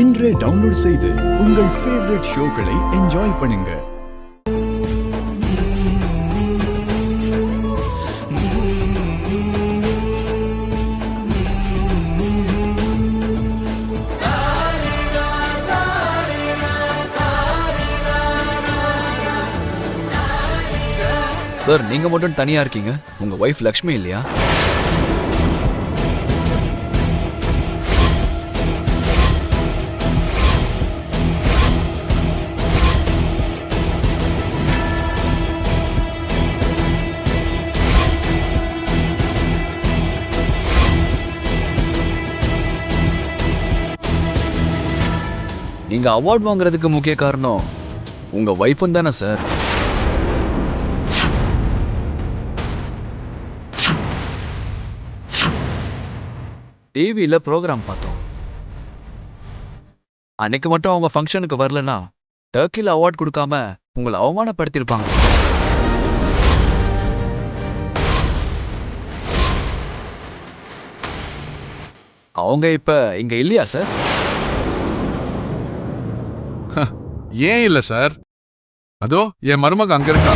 இன்றே டவுன்லோட் செய்து உங்கள் ஃபேவரட் ஷோக்களை என்ஜாய் பண்ணுங்க. சார், நீங்க மட்டும் தனியா இருக்கீங்க. உங்க வைஃப் லக்ஷ்மி இல்லையா? நீங்க அவார்ட் வாங்குறதுக்கு முக்கிய காரணம் உங்க வைஃபும் தானே சார்? டிவியில ப்ரோக்ராம் பார்த்தோம். அன்னைக்கு மட்டும் அவங்க ஃபங்க்ஷனுக்கு வரலன்னா டர்க்கில அவார்ட் கொடுக்காம உங்களை அவமானப்படுத்தியிருப்பாங்க. அவங்க இப்ப இங்க இல்லையா சார்? ஏன் இல்ல சார்? அதோ என் மருமக அங்க இருக்கா.